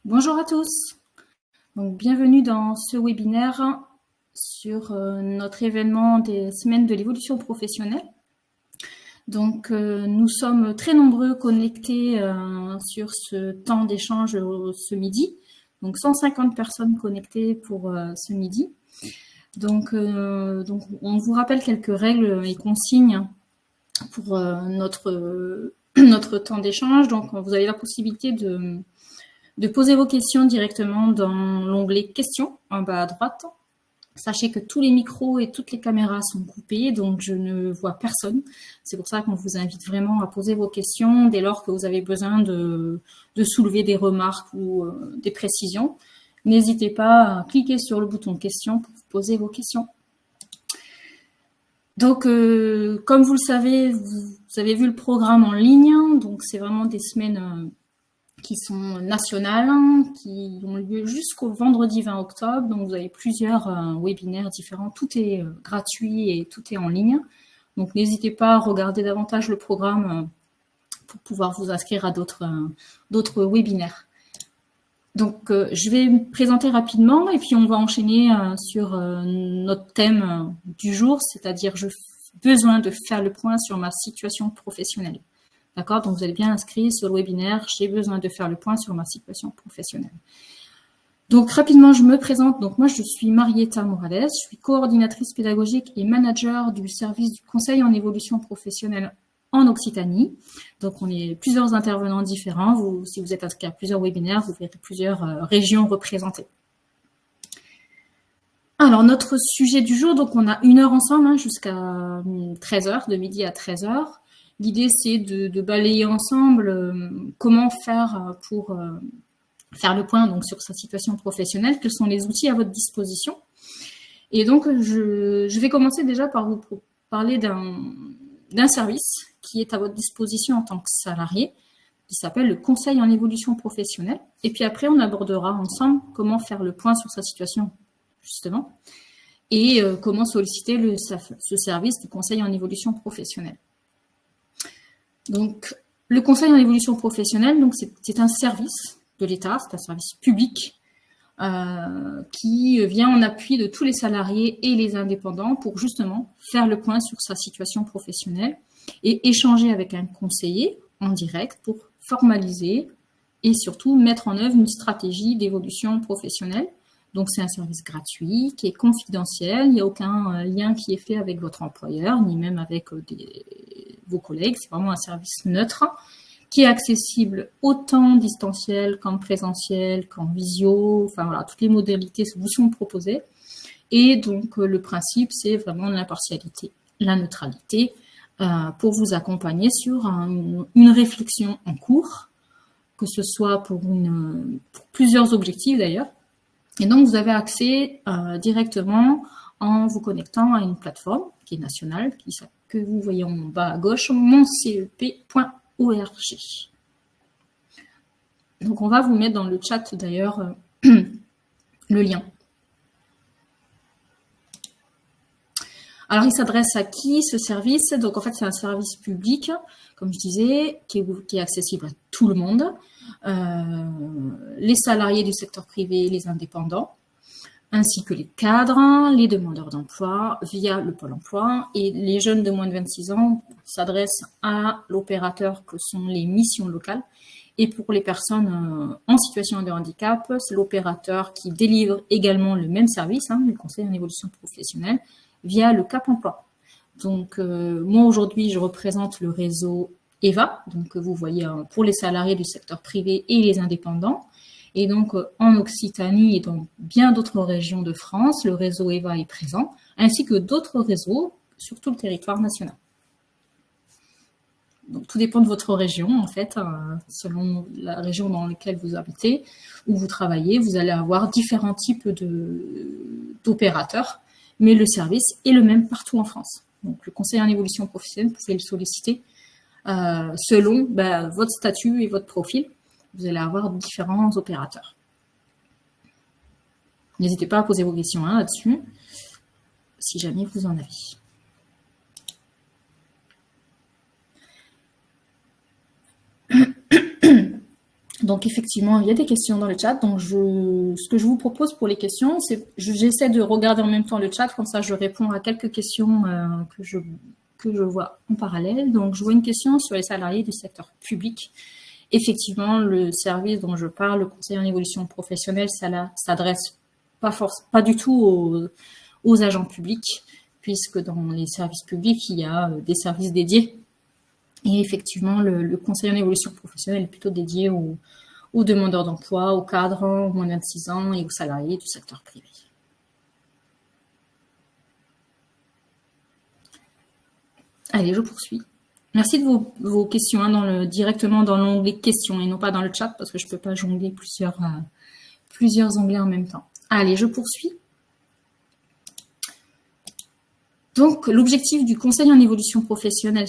Bonjour à tous. Donc, bienvenue dans ce webinaire sur notre événement des semaines de l'évolution professionnelle. Donc, nous sommes très nombreux connectés sur ce temps d'échange ce midi. Donc, 150 personnes connectées pour ce midi. Donc, on vous rappelle quelques règles et consignes pour notre temps d'échange. Donc, vous avez la possibilité de poser vos questions directement dans l'onglet questions en bas à droite. Sachez que tous les micros et toutes les caméras sont coupés, donc je ne vois personne. C'est pour ça qu'on vous invite vraiment à poser vos questions dès lors que vous avez besoin de soulever des remarques ou des précisions. N'hésitez pas à cliquer sur le bouton questions pour poser vos questions. Donc, comme vous le savez, vous avez vu le programme en ligne, donc c'est vraiment des semaines qui sont nationales, qui ont lieu jusqu'au vendredi 20 octobre. Donc, vous avez plusieurs webinaires différents. Tout est gratuit et tout est en ligne. Donc, n'hésitez pas à regarder davantage le programme pour pouvoir vous inscrire à d'autres webinaires. Donc, je vais me présenter rapidement et puis on va enchaîner sur notre thème du jour, c'est-à-dire j'ai besoin de faire le point sur ma situation professionnelle. D'accord? Donc, vous êtes bien inscrit sur le webinaire. J'ai besoin de faire le point sur ma situation professionnelle. Donc, rapidement, je me présente. Donc, moi, je suis Marietta Morales. Je suis coordinatrice pédagogique et manager du service du conseil en évolution professionnelle en Occitanie. Donc, on est plusieurs intervenants différents. Si vous êtes inscrit à plusieurs webinaires, vous verrez plusieurs régions représentées. Alors, notre sujet du jour, donc on a 1 heure ensemble, jusqu'à 13h, de midi à 13h. L'idée, c'est de balayer ensemble comment faire pour faire le point donc, sur sa situation professionnelle, quels sont les outils à votre disposition. Et donc, je vais commencer déjà par vous parler d'un service qui est à votre disposition en tant que salarié, qui s'appelle le conseil en évolution professionnelle. Et puis après, on abordera ensemble comment faire le point sur sa situation, justement, et comment solliciter ce service du conseil en évolution professionnelle. Donc, le conseil en évolution professionnelle, donc c'est un service de l'État, c'est un service public qui vient en appui de tous les salariés et les indépendants pour justement faire le point sur sa situation professionnelle et échanger avec un conseiller en direct pour formaliser et surtout mettre en œuvre une stratégie d'évolution professionnelle. Donc, c'est un service gratuit qui est confidentiel. Il n'y a aucun lien qui est fait avec votre employeur, ni même avec vos collègues. C'est vraiment un service neutre qui est accessible autant distanciel qu'en présentiel, qu'en visio. Enfin, voilà, toutes les modalités vous sont proposées. Et donc, le principe, c'est vraiment l'impartialité, la neutralité, pour vous accompagner sur une réflexion en cours, que ce soit pour plusieurs objectifs d'ailleurs. Et donc, vous avez accès directement en vous connectant à une plateforme qui est nationale, que vous voyez en bas à gauche, moncep.org. Donc, on va vous mettre dans le chat d'ailleurs le lien. Alors, il s'adresse à qui ce service? Donc, en fait, c'est un service public, comme je disais, qui est accessible à tout le monde. Les salariés du secteur privé, les indépendants, ainsi que les cadres, les demandeurs d'emploi via le Pôle emploi. Et les jeunes de moins de 26 ans s'adressent à l'opérateur que sont les missions locales. Et pour les personnes en situation de handicap, c'est l'opérateur qui délivre également le même service, le conseil en évolution professionnelle, via le Cap emploi. Donc, moi, aujourd'hui, je représente le réseau EVA, donc vous voyez pour les salariés du secteur privé et les indépendants. Et donc, en Occitanie et dans bien d'autres régions de France, le réseau EVA est présent, ainsi que d'autres réseaux sur tout le territoire national. Donc, tout dépend de votre région, en fait, selon la région dans laquelle vous habitez, où vous travaillez, vous allez avoir différents types d'opérateurs, mais le service est le même partout en France. Donc, le conseil en évolution professionnelle, vous pouvez le solliciter selon votre statut et votre profil. Vous allez avoir différents opérateurs. N'hésitez pas à poser vos questions là-dessus, si jamais vous en avez. Donc, effectivement, il y a des questions dans le chat. Donc, ce que je vous propose pour les questions, c'est j'essaie de regarder en même temps le chat. Comme ça, je réponds à quelques questions que je vois en parallèle. Donc, je vois une question sur les salariés du secteur public. Effectivement, le service dont je parle, le conseiller en évolution professionnelle, ça s'adresse pas du tout aux agents publics, puisque dans les services publics, il y a des services dédiés. Et effectivement, le conseiller en évolution professionnelle est plutôt dédié aux demandeurs d'emploi, aux cadres, aux moins de 26 ans et aux salariés du secteur privé. Allez, je poursuis. Merci de vos questions directement dans l'onglet questions et non pas dans le chat parce que je ne peux pas jongler plusieurs onglets en même temps. Allez, je poursuis. Donc, l'objectif du conseil en évolution professionnelle,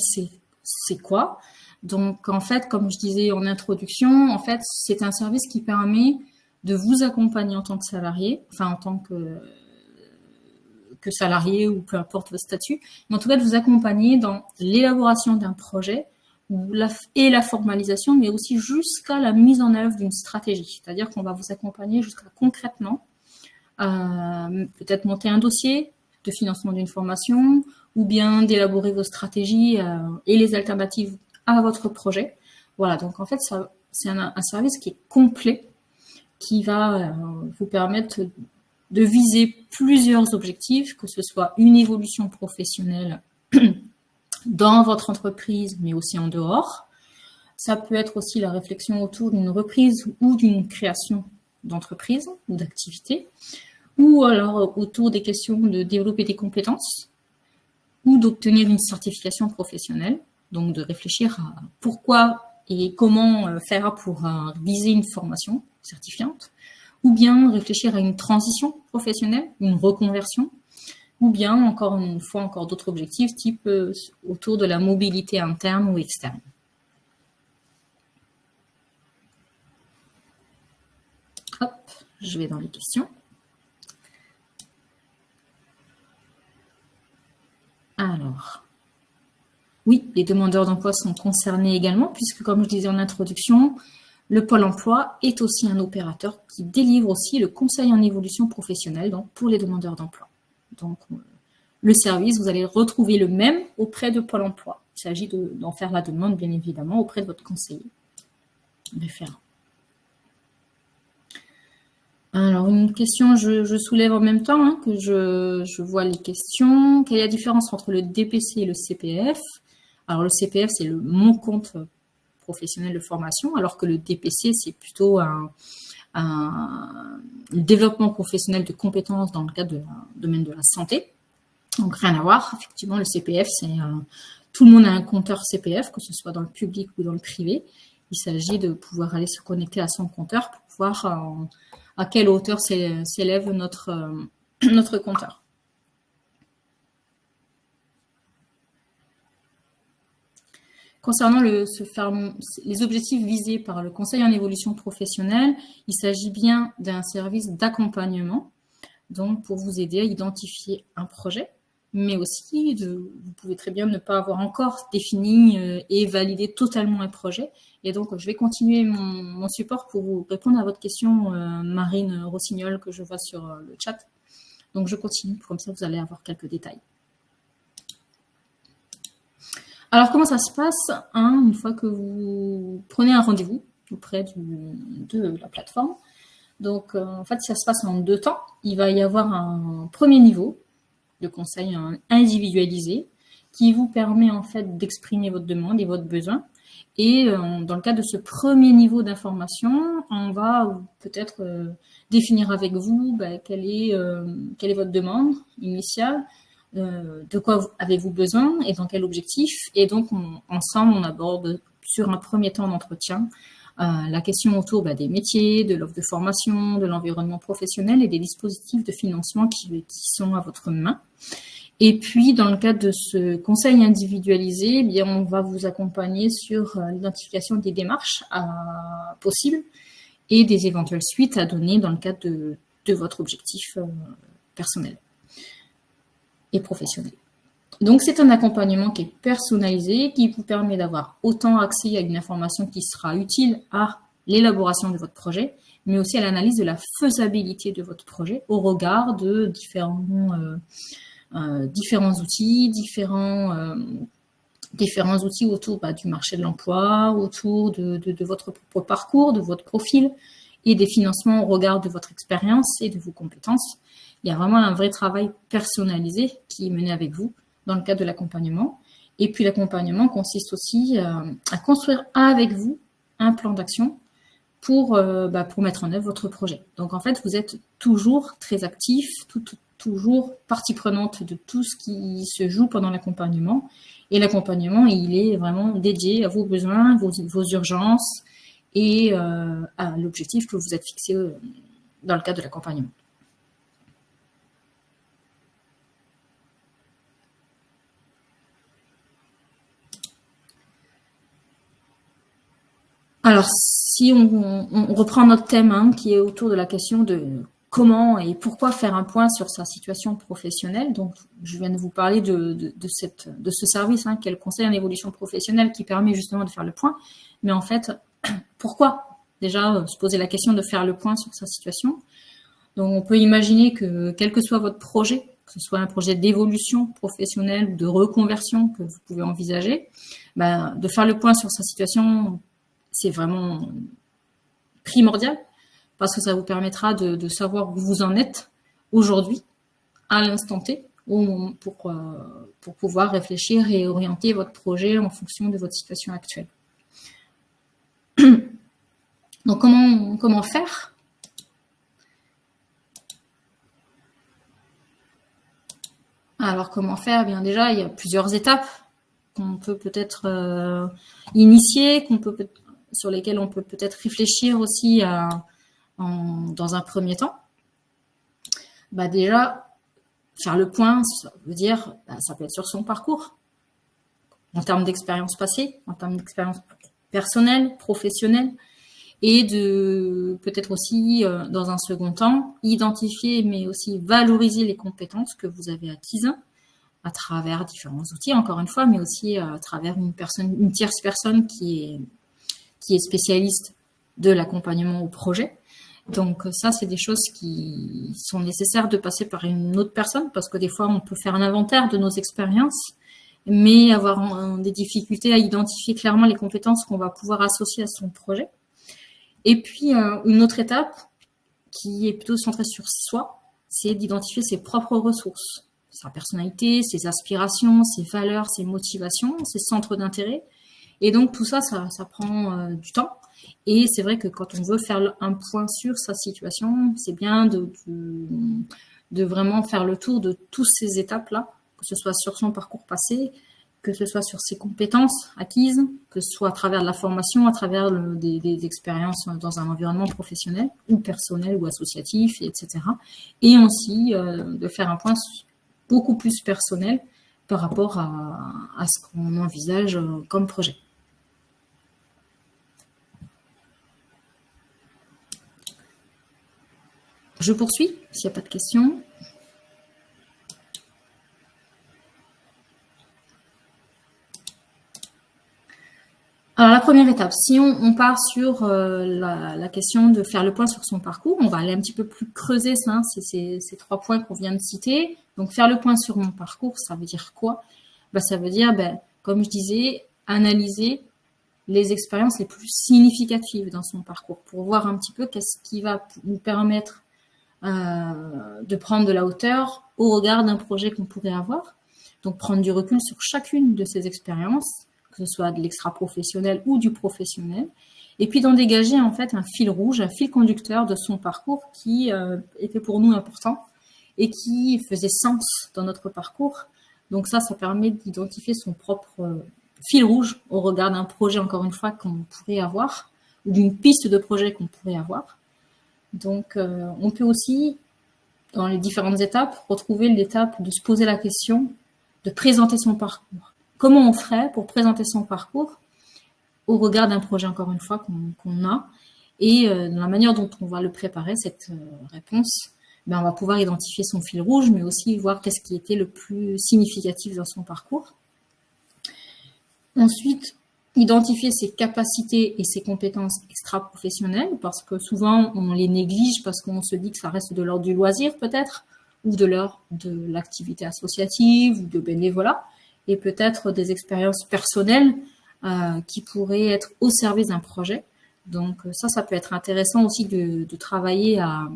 c'est quoi? Donc, en fait, comme je disais en introduction, en fait, c'est un service qui permet de vous accompagner en tant que salarié, enfin en tant que salarié ou peu importe votre statut, mais en tout cas de vous accompagner dans l'élaboration d'un projet et la formalisation, mais aussi jusqu'à la mise en œuvre d'une stratégie. C'est-à-dire qu'on va vous accompagner jusqu'à concrètement peut-être monter un dossier de financement d'une formation ou bien d'élaborer vos stratégies et les alternatives à votre projet. Voilà, donc en fait, c'est un service qui est complet, qui va vous permettre de viser plusieurs objectifs, que ce soit une évolution professionnelle dans votre entreprise, mais aussi en dehors. Ça peut être aussi la réflexion autour d'une reprise ou d'une création d'entreprise ou d'activité, ou alors autour des questions de développer des compétences ou d'obtenir une certification professionnelle, donc de réfléchir à pourquoi et comment faire pour viser une formation certifiante, ou bien réfléchir à une transition professionnelle, une reconversion, ou bien, encore une fois, encore d'autres objectifs, type autour de la mobilité interne ou externe. Hop, je vais dans les questions. Alors, oui, les demandeurs d'emploi sont concernés également, puisque comme je disais en introduction, le Pôle emploi est aussi un opérateur qui délivre aussi le conseil en évolution professionnelle donc pour les demandeurs d'emploi. Donc, le service, vous allez retrouver le même auprès de Pôle emploi. Il s'agit d'en faire la demande, bien évidemment, auprès de votre conseiller référent. Alors, une question, je soulève en même temps que je vois les questions. Quelle est la différence entre le DPC et le CPF? Alors, le CPF, c'est mon compte professionnel de formation, alors que le DPC, c'est plutôt un développement professionnel de compétences dans le cadre du domaine de la santé. Donc, rien à voir. Effectivement, le CPF, tout le monde a un compteur CPF, que ce soit dans le public ou dans le privé. Il s'agit de pouvoir aller se connecter à son compteur pour voir à quelle hauteur s'élève notre compteur. Concernant les objectifs visés par le conseil en évolution professionnelle, il s'agit bien d'un service d'accompagnement, donc pour vous aider à identifier un projet, mais aussi vous pouvez très bien ne pas avoir encore défini et validé totalement un projet. Et donc, je vais continuer mon support pour vous répondre à votre question, Marine Rossignol, que je vois sur le chat. Donc, je continue, comme ça, vous allez avoir quelques détails. Alors, comment ça se passe une fois que vous prenez un rendez-vous auprès de la plateforme? Donc, en fait, ça se passe en 2 temps. Il va y avoir un premier niveau de conseil individualisé qui vous permet en fait d'exprimer votre demande et votre besoin. Et dans le cadre de ce premier niveau d'information, on va peut-être définir avec vous quelle est votre demande initiale, de quoi avez-vous besoin et dans quel objectif. Et donc, ensemble, on aborde sur un premier temps d'entretien la question autour des métiers, de l'offre de formation, de l'environnement professionnel et des dispositifs de financement qui sont à votre main. Et puis, dans le cadre de ce conseil individualisé, on va vous accompagner sur l'identification des démarches possibles et des éventuelles suites à donner dans le cadre de votre objectif personnel et professionnel. Donc, c'est un accompagnement qui est personnalisé, qui vous permet d'avoir autant accès à une information qui sera utile à l'élaboration de votre projet, mais aussi à l'analyse de la faisabilité de votre projet au regard de différents outils, différents outils autour du marché de l'emploi, autour de votre propre parcours, de votre profil et des financements au regard de votre expérience et de vos compétences. Il y a vraiment un vrai travail personnalisé qui est mené avec vous dans le cadre de l'accompagnement. Et puis l'accompagnement consiste aussi à construire avec vous un plan d'action pour mettre en œuvre votre projet. Donc en fait, vous êtes toujours très actif, toujours partie prenante de tout ce qui se joue pendant l'accompagnement. Et l'accompagnement, il est vraiment dédié à vos besoins, vos urgences et à l'objectif que vous êtes fixé dans le cadre de l'accompagnement. Alors, si on reprend notre thème qui est autour de la question de comment et pourquoi faire un point sur sa situation professionnelle. Donc, je viens de vous parler de ce service qui est le conseil en évolution professionnelle qui permet justement de faire le point. Mais en fait, pourquoi déjà se poser la question de faire le point sur sa situation? Donc, on peut imaginer que quel que soit votre projet, que ce soit un projet d'évolution professionnelle ou de reconversion que vous pouvez envisager, de faire le point sur sa situation, c'est vraiment primordial parce que ça vous permettra de savoir où vous en êtes aujourd'hui, à l'instant T, pour pouvoir réfléchir et orienter votre projet en fonction de votre situation actuelle. Donc, comment faire? Alors, comment faire? Bien déjà, il y a plusieurs étapes qu'on peut peut-être initier, sur lesquelles on peut peut-être réfléchir aussi dans un premier temps. Déjà, faire le point, ça veut dire, ça peut être sur son parcours, en termes d'expérience passée, en termes d'expérience personnelle, professionnelle, et de peut-être aussi, dans un second temps, identifier, mais aussi valoriser les compétences que vous avez acquises à travers différents outils, encore une fois, mais aussi à travers une tierce personne qui est spécialiste de l'accompagnement au projet. Donc ça, c'est des choses qui sont nécessaires de passer par une autre personne parce que des fois, on peut faire un inventaire de nos expériences, mais avoir des difficultés à identifier clairement les compétences qu'on va pouvoir associer à son projet. Et puis, une autre étape qui est plutôt centrée sur soi, c'est d'identifier ses propres ressources, sa personnalité, ses aspirations, ses valeurs, ses motivations, ses centres d'intérêt. Et donc, tout ça, ça prend du temps. Et c'est vrai que quand on veut faire un point sur sa situation, c'est bien de vraiment faire le tour de toutes ces étapes-là, que ce soit sur son parcours passé, que ce soit sur ses compétences acquises, que ce soit à travers de la formation, à travers des expériences dans un environnement professionnel ou personnel ou associatif, etc. Et aussi de faire un point beaucoup plus personnel par rapport à ce qu'on envisage comme projet. Je poursuis, s'il n'y a pas de questions. Alors, la première étape, si on part sur la question de faire le point sur son parcours, on va aller un petit peu plus creuser ça, ces 3 points qu'on vient de citer. Donc, faire le point sur mon parcours, ça veut dire quoi? Ça veut dire, comme je disais, analyser les expériences les plus significatives dans son parcours pour voir un petit peu qu'est-ce qui va nous permettre de prendre de la hauteur au regard d'un projet qu'on pourrait avoir. Donc, prendre du recul sur chacune de ces expériences, que ce soit de l'extra-professionnel ou du professionnel, et puis d'en dégager en fait un fil rouge, un fil conducteur de son parcours qui était pour nous important et qui faisait sens dans notre parcours. Donc ça permet d'identifier son propre fil rouge au regard d'un projet, encore une fois, qu'on pourrait avoir, ou d'une piste de projet qu'on pourrait avoir. Donc on peut aussi, dans les différentes étapes, retrouver l'étape de se poser la question de présenter son parcours. Comment on ferait pour présenter son parcours au regard d'un projet, encore une fois, qu'on a, et dans la manière dont on va le préparer, cette réponse, on va pouvoir identifier son fil rouge, mais aussi voir qu'est-ce qui était le plus significatif dans son parcours. Ensuite, identifier ses capacités et ses compétences extra-professionnelles, parce que souvent on les néglige parce qu'on se dit que ça reste de l'ordre du loisir peut-être, ou de l'ordre de l'activité associative ou de bénévolat, et peut-être des expériences personnelles qui pourraient être au service d'un projet. Donc ça peut être intéressant aussi de travailler à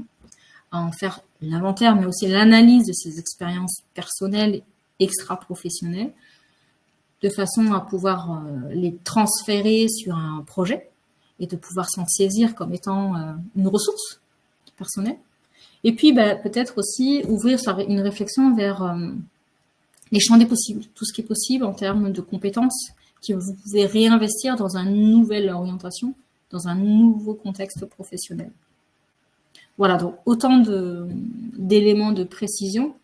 en faire l'inventaire, mais aussi l'analyse de ces expériences personnelles extra-professionnelles, de façon à pouvoir les transférer sur un projet et de pouvoir s'en saisir comme étant une ressource personnelle. Et puis, peut-être aussi ouvrir une réflexion vers les champs des possibles, tout ce qui est possible en termes de compétences que vous pouvez réinvestir dans une nouvelle orientation, dans un nouveau contexte professionnel. Voilà, donc autant d'éléments de précision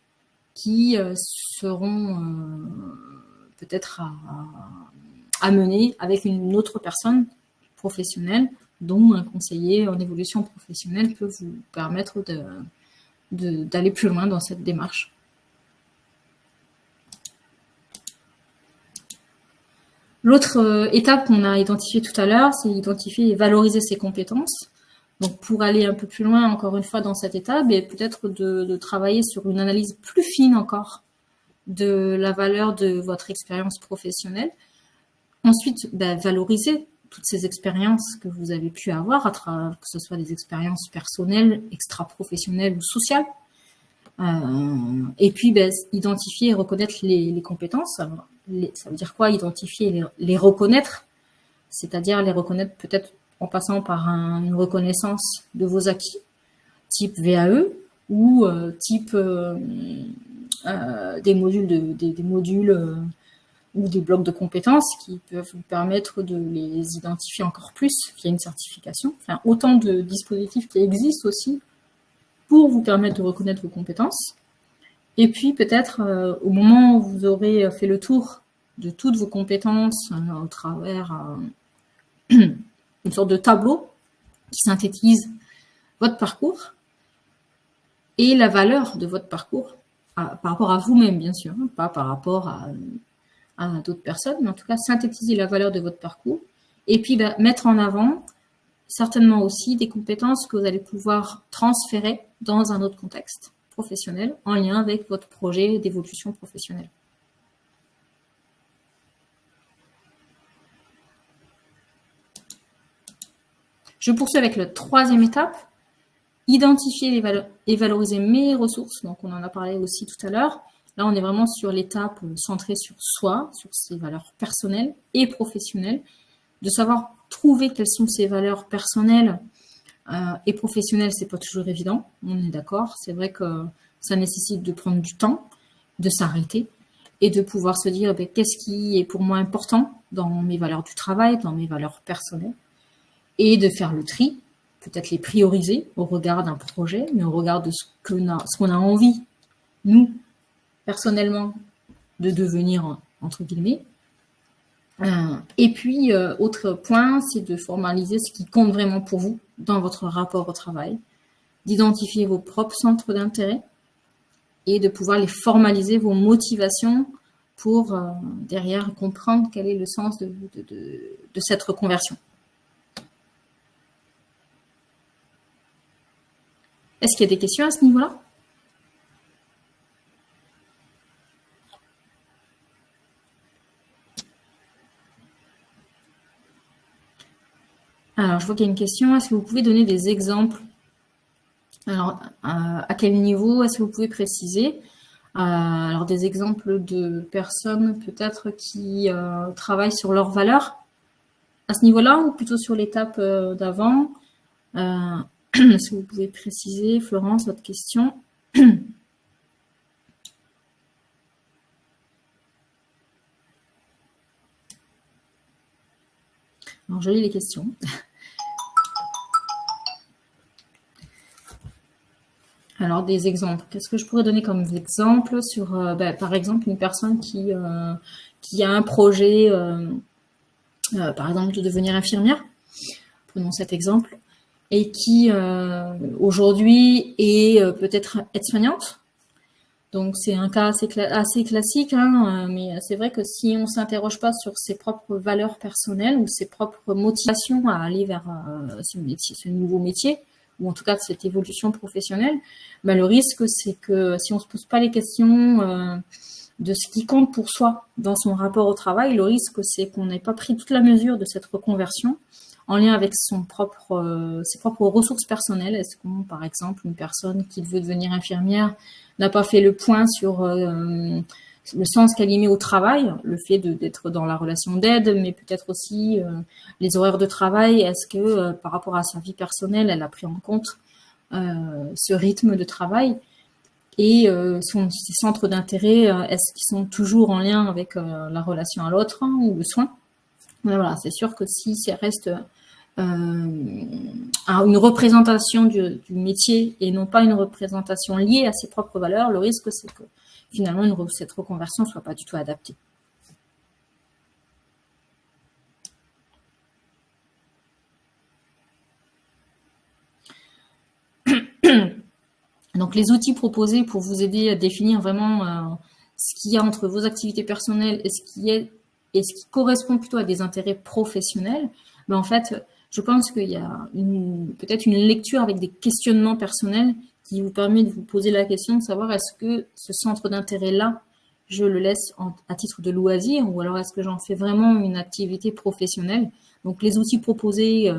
qui seront peut-être à mener avec une autre personne professionnelle, dont un conseiller en évolution professionnelle peut vous permettre d'aller plus loin dans cette démarche. L'autre étape qu'on a identifiée tout à l'heure, c'est identifier et valoriser ses compétences. Donc, pour aller un peu plus loin, encore une fois, dans cette étape, et peut-être de travailler sur une analyse plus fine encore de la valeur de votre expérience professionnelle. Ensuite, valoriser toutes ces expériences que vous avez pu avoir, que ce soit des expériences personnelles, extra-professionnelles ou sociales. Et puis, identifier et reconnaître les compétences. Alors, ça veut dire quoi, identifier et les reconnaître? C'est-à-dire les reconnaître peut-être en passant par une reconnaissance de vos acquis, type VAE, ou type des modules ou des blocs de compétences qui peuvent vous permettre de les identifier encore plus via une certification. Enfin, autant de dispositifs qui existent aussi pour vous permettre de reconnaître vos compétences. Et puis peut-être au moment où vous aurez fait le tour de toutes vos compétences au travers une sorte de tableau qui synthétise votre parcours et la valeur de votre parcours par rapport à vous-même, bien sûr, hein, pas par rapport à d'autres personnes, mais en tout cas synthétiser la valeur de votre parcours et puis mettre en avant certainement aussi des compétences que vous allez pouvoir transférer dans un autre contexte professionnel en lien avec votre projet d'évolution professionnelle. Je poursuis avec la troisième étape, identifier et valoriser mes ressources. Donc, on en a parlé aussi tout à l'heure. Là, on est vraiment sur l'étape centrée sur soi, sur ses valeurs personnelles et professionnelles, de savoir trouver quelles sont ses valeurs personnelles et professionnelles. C'est pas toujours évident, on est d'accord. C'est vrai que ça nécessite de prendre du temps, de s'arrêter et de pouvoir se dire qu'est-ce qui est pour moi important dans mes valeurs du travail, dans mes valeurs personnelles, et de faire le tri, peut-être les prioriser au regard d'un projet, mais au regard de ce qu'on a envie, nous, personnellement, de devenir, entre guillemets. Et puis, autre point, c'est de formaliser ce qui compte vraiment pour vous dans votre rapport au travail, d'identifier vos propres centres d'intérêt et de pouvoir les formaliser, vos motivations, pour derrière comprendre quel est le sens de cette reconversion. Est-ce qu'il y a des questions à ce niveau-là ? Alors, je vois qu'il y a une question. Est-ce que vous pouvez donner des exemples ? Alors, à quel niveau est-ce que vous pouvez préciser ? Alors, des exemples de personnes peut-être qui travaillent sur leurs valeurs à ce niveau-là ou plutôt sur l'étape d'avant ? Est-ce que vous pouvez préciser, Florence, votre question ? Alors, je lis les questions. Alors, des exemples. Qu'est-ce que je pourrais donner comme exemple sur, par exemple, une personne qui a un projet, par exemple, de devenir infirmière, prenons cet exemple, et qui aujourd'hui est peut-être aide-soignante, Donc c'est un cas assez classique, hein, mais c'est vrai que si on s'interroge pas sur ses propres valeurs personnelles ou ses propres motivations à aller vers ce nouveau métier, ou en tout cas cette évolution professionnelle, bah, le risque c'est que si on se pose pas les questions de ce qui compte pour soi dans son rapport au travail, le risque c'est qu'on n'ait pas pris toute la mesure de cette reconversion en lien avec ses propres ressources personnelles. Est-ce qu'on, par exemple, une personne qui veut devenir infirmière n'a pas fait le point sur le sens qu'elle y met au travail, le fait d'être dans la relation d'aide, mais peut-être aussi les horaires de travail. Est-ce que par rapport à sa vie personnelle, elle a pris en compte ce rythme de travail et ses centres d'intérêt, est-ce qu'ils sont toujours en lien avec la relation à l'autre, hein, ou le soin? Voilà, c'est sûr que si ça reste une représentation du métier et non pas une représentation liée à ses propres valeurs, le risque c'est que finalement cette reconversion ne soit pas du tout adaptée. Donc les outils proposés pour vous aider à définir vraiment ce qu'il y a entre vos activités personnelles et ce qui correspond plutôt à des intérêts professionnels, ben en fait, je pense qu'il y a peut-être une lecture avec des questionnements personnels qui vous permet de vous poser la question de savoir est-ce que ce centre d'intérêt-là, je le laisse à titre de loisir ou alors est-ce que j'en fais vraiment une activité professionnelle. Donc les outils proposés,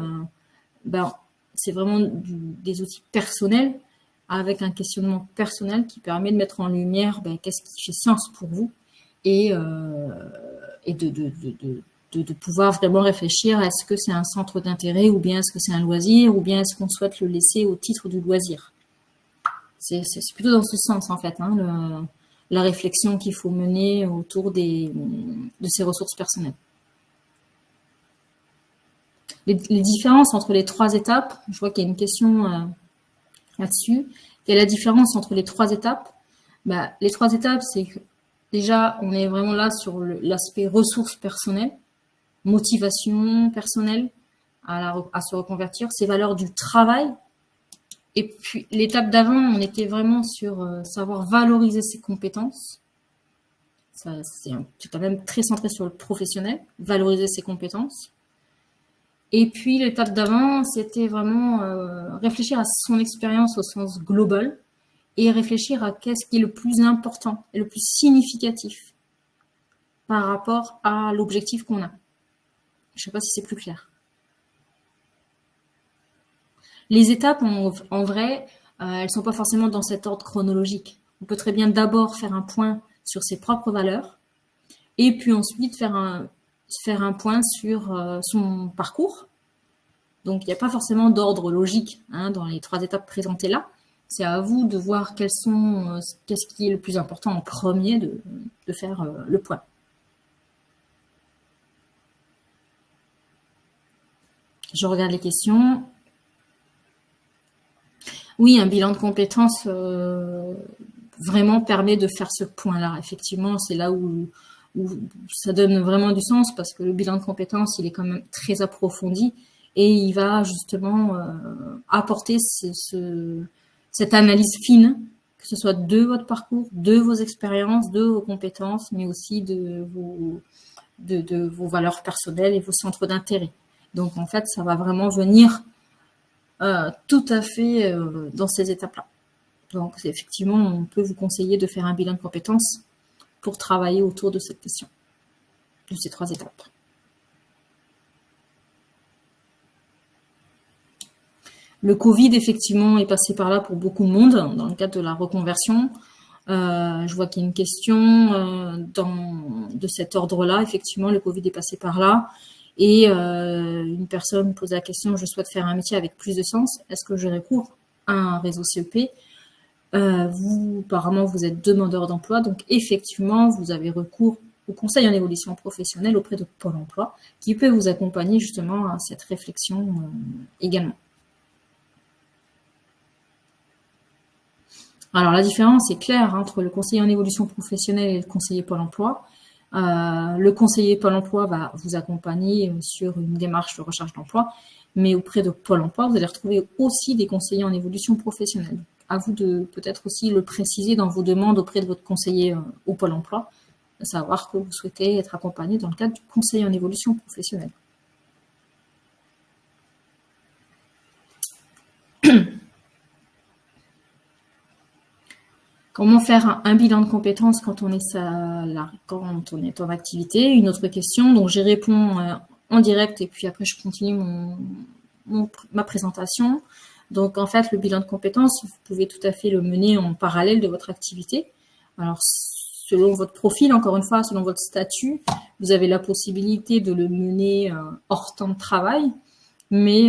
ben, c'est vraiment des outils personnels avec un questionnement personnel qui permet de mettre en lumière qu'est-ce qui fait sens pour vous et de pouvoir vraiment réfléchir, est-ce que c'est un centre d'intérêt ou bien est-ce que c'est un loisir ou bien est-ce qu'on souhaite le laisser au titre du loisir. C'est plutôt dans ce sens en fait, hein, la réflexion qu'il faut mener autour de ces ressources personnelles. Les différences entre les 3 étapes, je vois qu'il y a une question là-dessus. Et la différence entre les 3 étapes, les 3 étapes, c'est que déjà, on est vraiment là sur l'aspect ressources personnelles, motivation personnelle à se reconvertir, ses valeurs du travail. Et puis, l'étape d'avant, on était vraiment sur savoir valoriser ses compétences. C'est quand même très centré sur le professionnel, valoriser ses compétences. Et puis, l'étape d'avant, c'était vraiment réfléchir à son expérience au sens global et réfléchir à qu'est-ce qui est le plus important et le plus significatif par rapport à l'objectif qu'on a. Je ne sais pas si c'est plus clair. Les étapes, en vrai, elles ne sont pas forcément dans cet ordre chronologique. On peut très bien d'abord faire un point sur ses propres valeurs et puis ensuite faire un point sur son parcours. Donc, il n'y a pas forcément d'ordre logique dans les 3 étapes présentées là. C'est à vous de voir qu'est-ce qui est le plus important en premier de faire le point. Je regarde les questions. Oui, un bilan de compétences vraiment permet de faire ce point-là. Effectivement, c'est là où ça donne vraiment du sens parce que le bilan de compétences, il est quand même très approfondi et il va justement apporter cette analyse fine, que ce soit de votre parcours, de vos expériences, de vos compétences, mais aussi de vos valeurs personnelles et vos centres d'intérêt. Donc, en fait, ça va vraiment venir tout à fait dans ces étapes-là. Donc, effectivement, on peut vous conseiller de faire un bilan de compétences pour travailler autour de cette question, de ces 3 étapes. Le Covid, effectivement, est passé par là pour beaucoup de monde dans le cadre de la reconversion. Je vois qu'il y a une question de cet ordre-là. Effectivement, le Covid est passé par là. Et une personne pose la question, je souhaite faire un métier avec plus de sens. Est-ce que je recours à un réseau CEP? Vous, apparemment, vous êtes demandeur d'emploi. Donc, effectivement, vous avez recours au conseil en évolution professionnelle auprès de Pôle emploi qui peut vous accompagner justement à cette réflexion également. Alors, la différence est claire entre le conseiller en évolution professionnelle et le conseiller Pôle emploi. Le conseiller Pôle emploi va vous accompagner sur une démarche de recherche d'emploi, mais auprès de Pôle emploi, vous allez retrouver aussi des conseillers en évolution professionnelle. à vous de peut-être aussi le préciser dans vos demandes auprès de votre conseiller au Pôle emploi, à savoir que vous souhaitez être accompagné dans le cadre du conseil en évolution professionnelle. Comment faire un bilan de compétences quand on est en activité? Une autre question, donc j'y réponds en direct et puis après je continue ma présentation. Donc en fait, le bilan de compétences, vous pouvez tout à fait le mener en parallèle de votre activité. Alors selon votre profil, encore une fois, selon votre statut, vous avez la possibilité de le mener hors temps de travail. Mais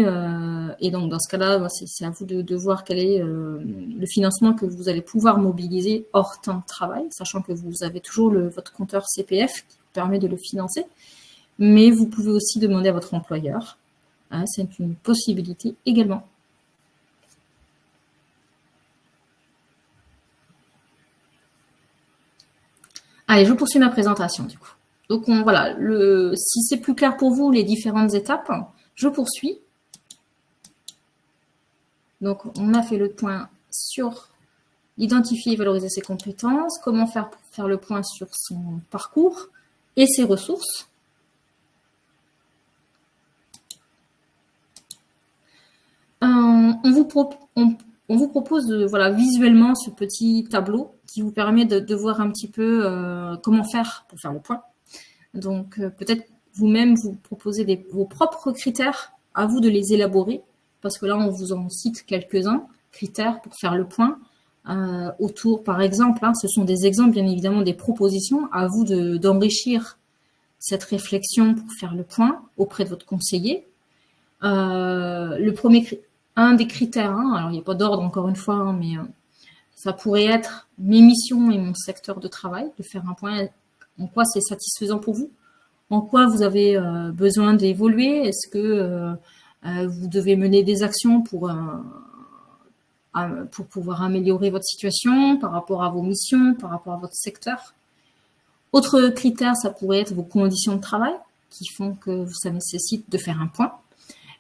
et donc dans ce cas-là, c'est à vous de voir quel est le financement que vous allez pouvoir mobiliser hors temps de travail, sachant que vous avez toujours votre compteur CPF qui permet de le financer. Mais vous pouvez aussi demander à votre employeur. Hein, c'est une possibilité également. Allez, je poursuis ma présentation du coup. Donc voilà, si c'est plus clair pour vous les différentes étapes, je poursuis. Donc, on a fait le point sur identifier et valoriser ses compétences, comment faire pour faire le point sur son parcours et ses ressources. On vous propose visuellement ce petit tableau qui vous permet de voir un petit peu comment faire pour faire le point. Donc, peut-être vous-même vous proposez vos propres critères, à vous de les élaborer, parce que là, on vous en cite quelques-uns, critères pour faire le point. Autour, par exemple, ce sont des exemples, bien évidemment, des propositions, à vous d'enrichir cette réflexion pour faire le point auprès de votre conseiller. Un des critères, alors il n'y a pas d'ordre encore une fois, mais ça pourrait être mes missions et mon secteur de travail, de faire un point en quoi c'est satisfaisant pour vous, en quoi vous avez besoin d'évoluer, est-ce que vous devez mener des actions pour pouvoir améliorer votre situation par rapport à vos missions, par rapport à votre secteur. Autre critère, ça pourrait être vos conditions de travail qui font que ça nécessite de faire un point.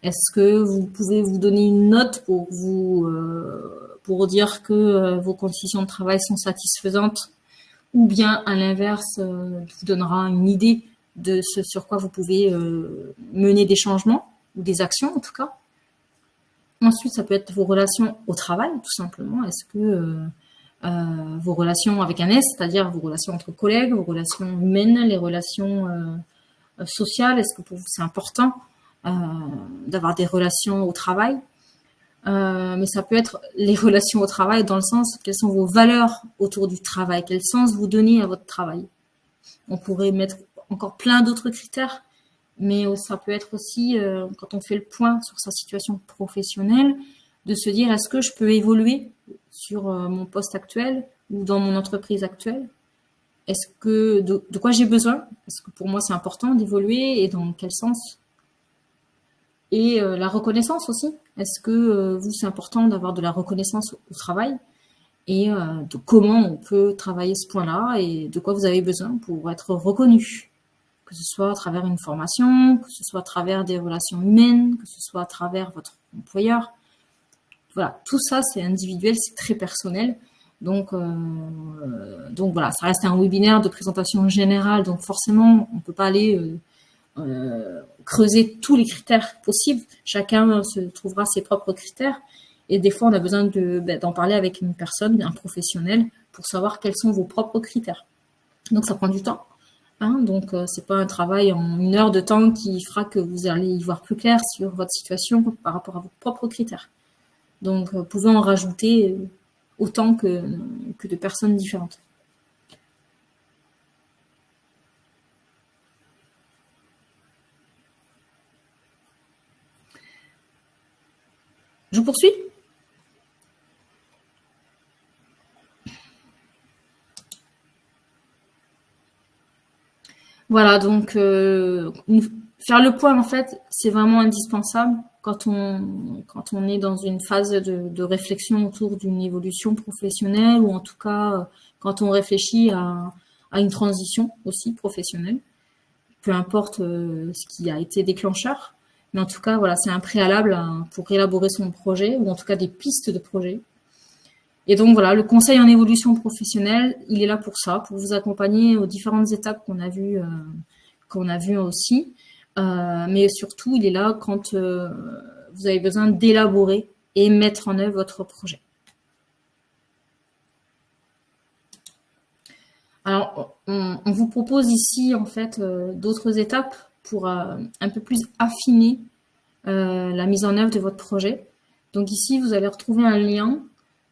Est-ce que vous pouvez vous donner une note pour dire que vos conditions de travail sont satisfaisantes, ou bien à l'inverse, vous donnera une idée de ce sur quoi vous pouvez mener des changements ou des actions en tout cas. Ensuite, ça peut être vos relations au travail, tout simplement. Est-ce que vos relations avec un S, c'est-à-dire vos relations entre collègues, vos relations humaines, les relations sociales, est-ce que pour vous c'est important d'avoir des relations au travail? Mais ça peut être les relations au travail dans le sens, quelles sont vos valeurs autour du travail? Quel sens vous donnez à votre travail? On pourrait mettre encore plein d'autres critères, mais ça peut être aussi, quand on fait le point sur sa situation professionnelle, de se dire, est-ce que je peux évoluer sur mon poste actuel ou dans mon entreprise actuelle? Est-ce que de quoi j'ai besoin? Est-ce que pour moi c'est important d'évoluer et dans quel sens? Et la reconnaissance aussi. Est-ce que vous c'est important d'avoir de la reconnaissance au travail? Et de comment on peut travailler ce point-là et de quoi vous avez besoin pour être reconnu? Que ce soit à travers une formation, que ce soit à travers des relations humaines, que ce soit à travers votre employeur. Voilà, tout ça, c'est individuel, c'est très personnel. Donc voilà, ça reste un webinaire de présentation générale, donc forcément, on ne peut pas aller creuser tous les critères possibles. Chacun se trouvera ses propres critères. Et des fois, on a besoin d'en parler avec une personne, un professionnel, pour savoir quels sont vos propres critères. Donc, ça prend du temps. Donc, c'est pas un travail en 1 heure de temps qui fera que vous allez y voir plus clair sur votre situation par rapport à vos propres critères. Donc, vous pouvez en rajouter autant que de personnes différentes. Je poursuis ? Voilà, donc faire le point, en fait, c'est vraiment indispensable quand on est dans une phase de réflexion autour d'une évolution professionnelle ou en tout cas quand on réfléchit à une transition aussi professionnelle, peu importe ce qui a été déclencheur. Mais en tout cas, voilà, c'est un préalable pour élaborer son projet ou en tout cas des pistes de projet. Et donc voilà, le conseil en évolution professionnelle, il est là pour ça, pour vous accompagner aux différentes étapes qu'on a vues aussi. Mais surtout, il est là quand vous avez besoin d'élaborer et mettre en œuvre votre projet. Alors, on vous propose ici en fait d'autres étapes pour un peu plus affiner la mise en œuvre de votre projet. Donc ici, vous allez retrouver un lien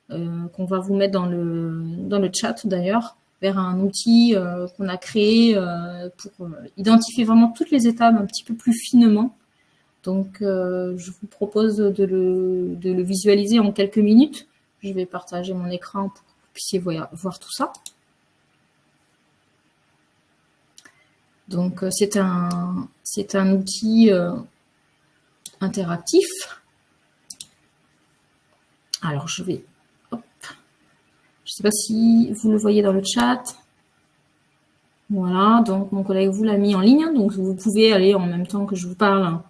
qu'on va vous mettre dans le chat d'ailleurs, vers un outil qu'on a créé pour identifier vraiment toutes les étapes un petit peu plus finement. Donc, je vous propose de le visualiser en quelques minutes. Je vais partager mon écran pour que vous puissiez voir tout ça. Donc, c'est un outil interactif. Alors, je vais... Hop. Je ne sais pas si vous le voyez dans le chat. Voilà, donc mon collègue vous l'a mis en ligne. Donc, vous pouvez aller, en même temps que je vous parle,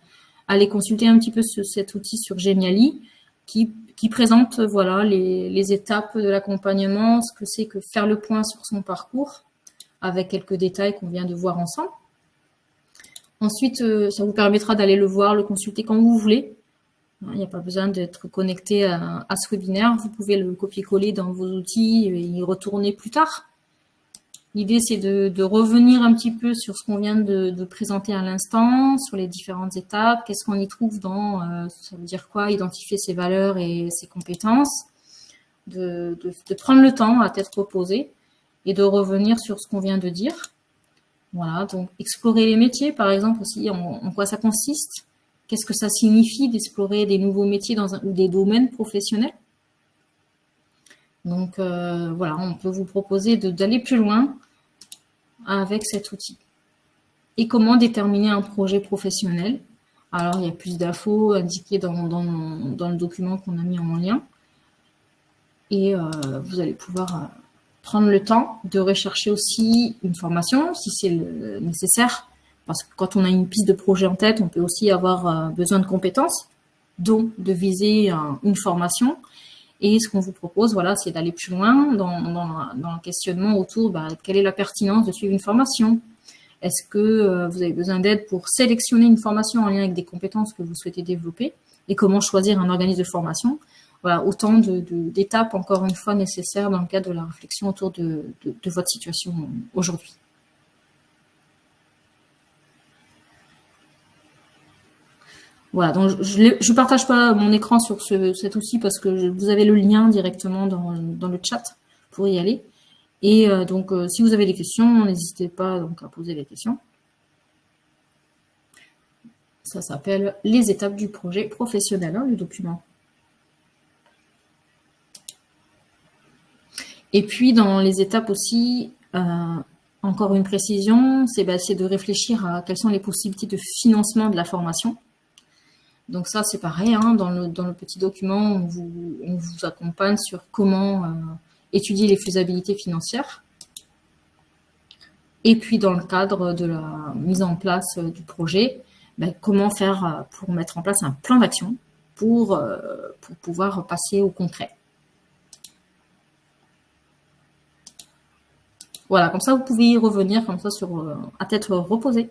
aller consulter un petit peu cet outil sur Geniali qui présente voilà, les étapes de l'accompagnement, ce que c'est que faire le point sur son parcours, avec quelques détails qu'on vient de voir ensemble. Ensuite, ça vous permettra d'aller le voir, le consulter quand vous voulez. Il n'y a pas besoin d'être connecté à ce webinaire. Vous pouvez le copier-coller dans vos outils et y retourner plus tard. L'idée, c'est de revenir un petit peu sur ce qu'on vient de présenter à l'instant, sur les différentes étapes, qu'est-ce qu'on y trouve dans, ça veut dire quoi, identifier ses valeurs et ses compétences, de prendre le temps à tête reposée et de revenir sur ce qu'on vient de dire. Voilà, donc explorer les métiers, par exemple, aussi, en quoi ça consiste. Qu'est-ce que ça signifie d'explorer des nouveaux métiers ou des domaines professionnels? Donc, voilà, on peut vous proposer d'aller plus loin avec cet outil. Et comment déterminer un projet professionnel? Alors, il y a plus d'infos indiquées dans le document qu'on a mis en lien. Et vous allez pouvoir prendre le temps de rechercher aussi une formation, si c'est nécessaire. Parce que quand on a une piste de projet en tête, on peut aussi avoir besoin de compétences, donc de viser une formation. Et ce qu'on vous propose, voilà, c'est d'aller plus loin dans le questionnement autour quelle est la pertinence de suivre une formation. Est-ce que vous avez besoin d'aide pour sélectionner une formation en lien avec des compétences que vous souhaitez développer? Et comment choisir un organisme de formation? Voilà, autant d'étapes, encore une fois, nécessaires dans le cadre de la réflexion autour de votre situation aujourd'hui. Voilà, donc je ne partage pas mon écran sur cet outil parce que vous avez le lien directement dans le chat pour y aller. Et donc, si vous avez des questions, n'hésitez pas donc, à poser les questions. Ça s'appelle « Les étapes du projet professionnel », le document. Et puis, dans les étapes aussi, encore une précision, c'est de réfléchir à quelles sont les possibilités de financement de la formation. Donc ça, c'est pareil, hein, dans le petit document, on vous accompagne sur comment étudier les faisabilités financières. Et puis, dans le cadre de la mise en place du projet, comment faire pour mettre en place un plan d'action pour pouvoir passer au concret. Voilà, comme ça, vous pouvez y revenir comme ça à tête reposée.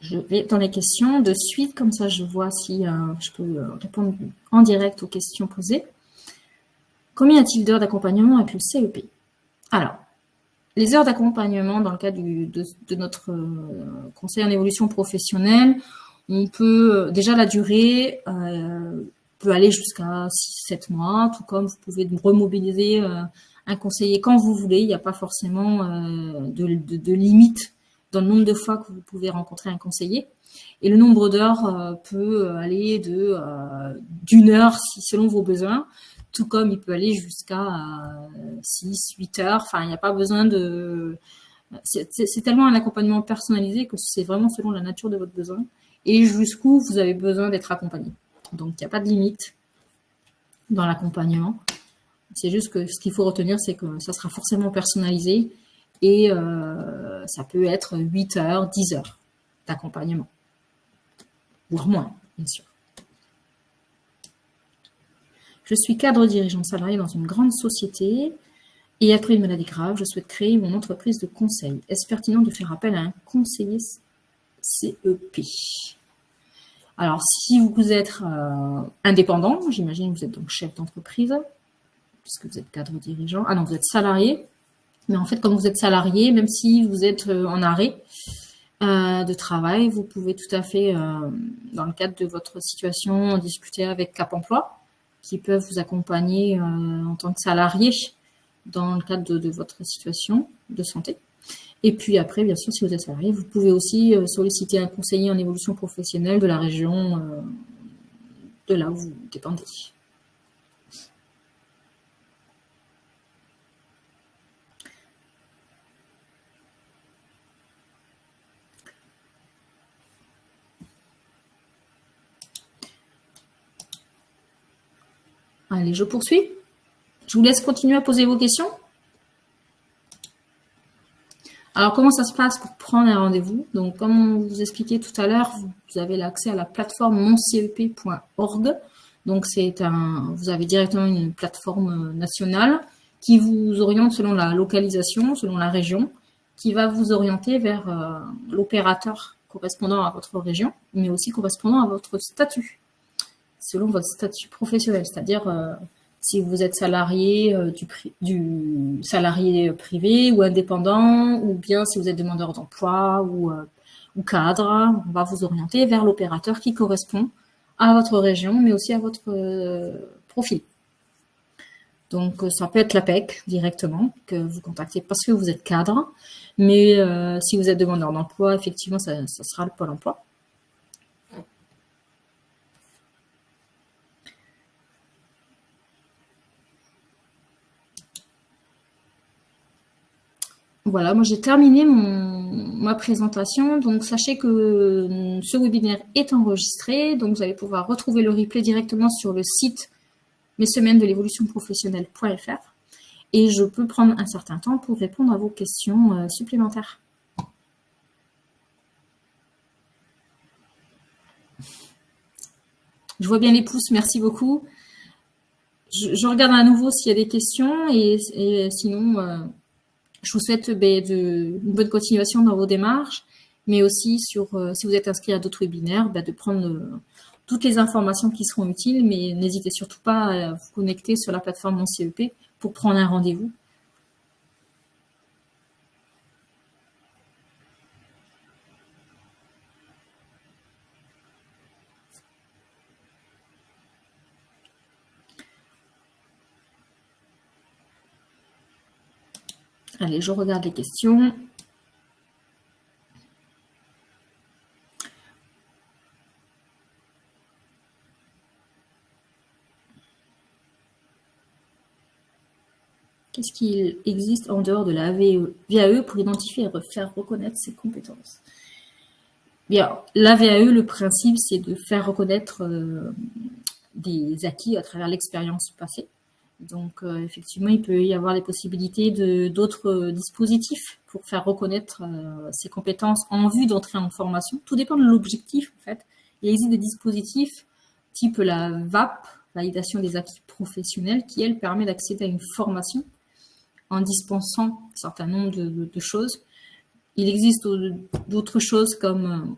Je vais dans les questions de suite, comme ça je vois si je peux répondre en direct aux questions posées. Combien y a-t-il d'heures d'accompagnement avec le CEP? Alors, les heures d'accompagnement dans le cadre de notre conseil en évolution professionnelle, on peut, déjà la durée peut aller jusqu'à 6-7 mois, tout comme vous pouvez remobiliser un conseiller quand vous voulez, il n'y a pas forcément de limite dans le nombre de fois que vous pouvez rencontrer un conseiller. Et le nombre d'heures peut aller d'une heure selon vos besoins, tout comme il peut aller jusqu'à 6-8 heures. Enfin, il n'y a pas besoin de... C'est tellement un accompagnement personnalisé que c'est vraiment selon la nature de votre besoin et jusqu'où vous avez besoin d'être accompagné. Donc, il n'y a pas de limite dans l'accompagnement. C'est juste que ce qu'il faut retenir, c'est que ça sera forcément personnalisé et ça peut être 8 heures, 10 heures d'accompagnement. Voire moins, bien sûr. Je suis cadre dirigeant salarié dans une grande société et après une maladie grave, je souhaite créer mon entreprise de conseil. Est-ce pertinent de faire appel à un conseiller CEP? Alors, si vous êtes indépendant, j'imagine que vous êtes donc chef d'entreprise, puisque vous êtes cadre dirigeant. Ah non, vous êtes salarié. Mais en fait, comme vous êtes salarié, même si vous êtes en arrêt de travail, vous pouvez tout à fait, dans le cadre de votre situation, discuter avec Cap Emploi, qui peuvent vous accompagner en tant que salarié dans le cadre de votre situation de santé. Et puis après, bien sûr, si vous êtes salarié, vous pouvez aussi solliciter un conseiller en évolution professionnelle de la région de là où vous dépendez. Allez, je poursuis. Je vous laisse continuer à poser vos questions. Alors, comment ça se passe pour prendre un rendez-vous? Donc, comme on vous expliquait tout à l'heure, vous avez l'accès à la plateforme moncep.org. Donc, vous avez directement une plateforme nationale qui vous oriente selon la localisation, selon la région, qui va vous orienter vers l'opérateur correspondant à votre région, mais aussi correspondant à votre statut, selon votre statut professionnel, c'est-à-dire si vous êtes salarié du salarié privé ou indépendant, ou bien si vous êtes demandeur d'emploi ou cadre, on va vous orienter vers l'opérateur qui correspond à votre région, mais aussi à votre profil. Donc, ça peut être l'APEC directement que vous contactez parce que vous êtes cadre, mais si vous êtes demandeur d'emploi, effectivement, ça sera le Pôle emploi. Voilà, moi j'ai terminé ma présentation. Donc sachez que ce webinaire est enregistré. Donc vous allez pouvoir retrouver le replay directement sur le site messemaines-de-l'évolution-professionnelle.fr. Et je peux prendre un certain temps pour répondre à vos questions supplémentaires. Je vois bien les pouces, merci beaucoup. Je regarde à nouveau s'il y a des questions et sinon... je vous souhaite une bonne continuation dans vos démarches, mais aussi si vous êtes inscrit à d'autres webinaires, de prendre toutes les informations qui seront utiles, mais n'hésitez surtout pas à vous connecter sur la plateforme Mon CEP pour prendre un rendez-vous. Allez, je regarde les questions. Qu'est-ce qu'il existe en dehors de la VAE pour identifier et faire reconnaître ses compétences? Bien, la VAE, le principe, c'est de faire reconnaître des acquis à travers l'expérience passée. Donc, effectivement, il peut y avoir des possibilités d'autres dispositifs pour faire reconnaître ces compétences en vue d'entrer en formation. Tout dépend de l'objectif, en fait. Il existe des dispositifs type la VAP, validation des acquis professionnels, qui, elle, permet d'accéder à une formation en dispensant un certain nombre de choses. Il existe d'autres choses comme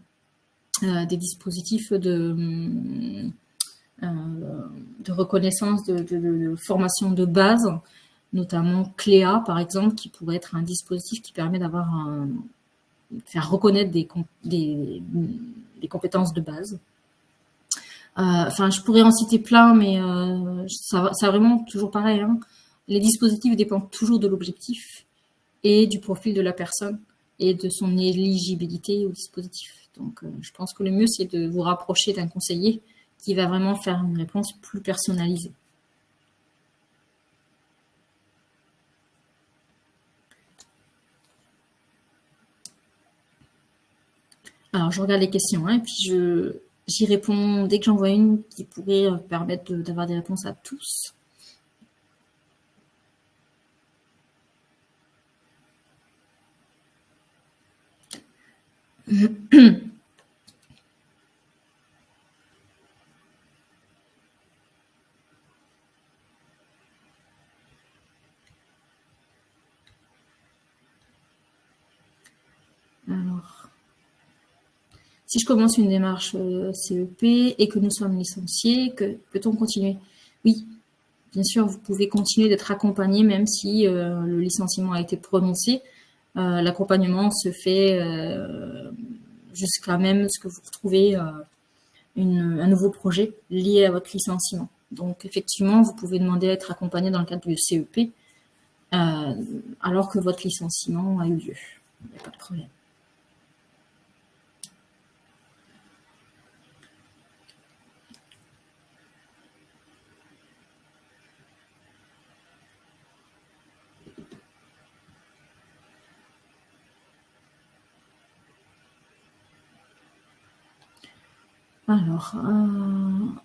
des dispositifs de reconnaissance de formation de base, notamment Cléa, par exemple, qui pourrait être un dispositif qui permet de faire reconnaître des compétences de base. Enfin, je pourrais en citer plein, mais ça vraiment toujours pareil. Hein. Les dispositifs dépendent toujours de l'objectif et du profil de la personne et de son éligibilité au dispositif. Donc, je pense que le mieux, c'est de vous rapprocher d'un conseiller qui va vraiment faire une réponse plus personnalisée. Alors, je regarde les questions, et puis j'y réponds dès que j'en vois une qui pourrait permettre d'avoir des réponses à tous. Si je commence une démarche CEP et que nous sommes licenciés, peut-on continuer? Oui, bien sûr, vous pouvez continuer d'être accompagné même si le licenciement a été prononcé. L'accompagnement se fait jusqu'à même ce que vous retrouvez un nouveau projet lié à votre licenciement. Donc, effectivement, vous pouvez demander à être accompagné dans le cadre du CEP alors que votre licenciement a eu lieu. Il n'y a pas de problème. Alors,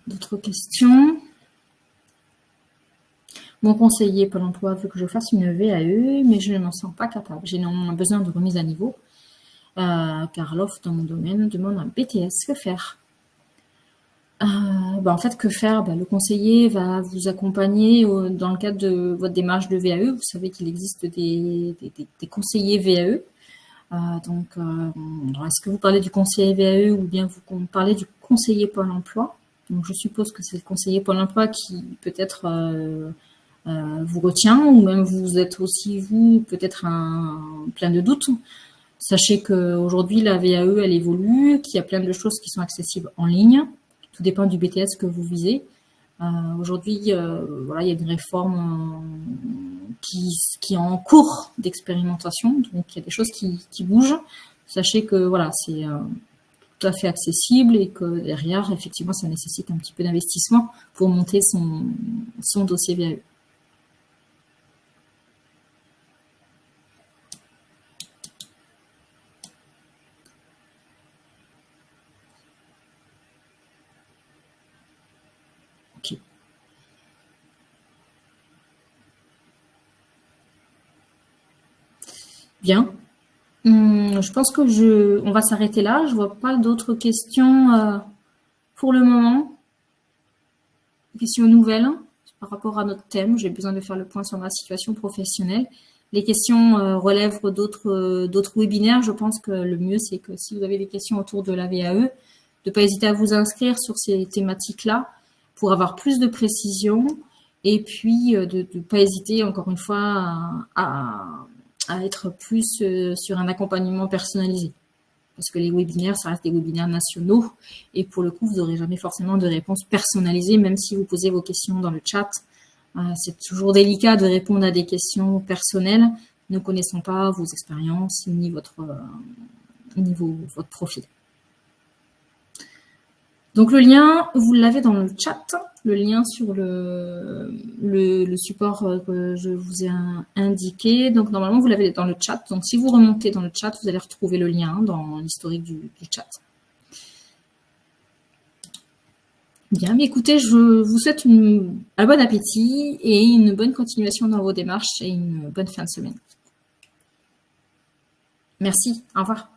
d'autres questions? Mon conseiller Pôle emploi veut que je fasse une VAE, mais je ne m'en sens pas capable. J'ai néanmoins besoin de remise à niveau, car l'offre dans mon domaine demande un BTS. Que faire? En fait, que faire? Le conseiller va vous accompagner dans le cadre de votre démarche de VAE. Vous savez qu'il existe des conseillers VAE. Est-ce que vous parlez du conseiller VAE ou bien vous parlez du conseiller Pôle emploi? Donc, je suppose que c'est le conseiller Pôle emploi qui peut-être vous retient, ou même vous êtes aussi, vous, peut-être plein de doutes. Sachez qu'aujourd'hui, la VAE, elle évolue, qu'il y a plein de choses qui sont accessibles en ligne. Tout dépend du BTS que vous visez. Aujourd'hui, il y a une réforme qui est en cours d'expérimentation, donc il y a des choses qui bougent. Sachez que c'est tout à fait accessible et que derrière, effectivement, ça nécessite un petit peu d'investissement pour monter son dossier VAE. Ok. Bien. Je pense que on va s'arrêter là. Je vois pas d'autres questions pour le moment. Questions nouvelles par rapport à notre thème. J'ai besoin de faire le point sur ma situation professionnelle. Les questions relèvent d'autres webinaires. Je pense que le mieux, c'est que si vous avez des questions autour de la VAE, de ne pas hésiter à vous inscrire sur ces thématiques-là pour avoir plus de précision, et puis de ne pas hésiter, encore une fois, à être plus sur un accompagnement personnalisé. Parce que les webinaires, ça reste des webinaires nationaux, et pour le coup, vous n'aurez jamais forcément de réponse personnalisée, même si vous posez vos questions dans le chat. C'est toujours délicat de répondre à des questions personnelles, ne connaissant pas vos expériences ni votre profil. Donc le lien, vous l'avez dans le chat, le lien sur le support que je vous ai indiqué. Donc normalement, vous l'avez dans le chat. Donc si vous remontez dans le chat, vous allez retrouver le lien dans l'historique du chat. Bien, mais écoutez, je vous souhaite un bon appétit et une bonne continuation dans vos démarches et une bonne fin de semaine. Merci, au revoir.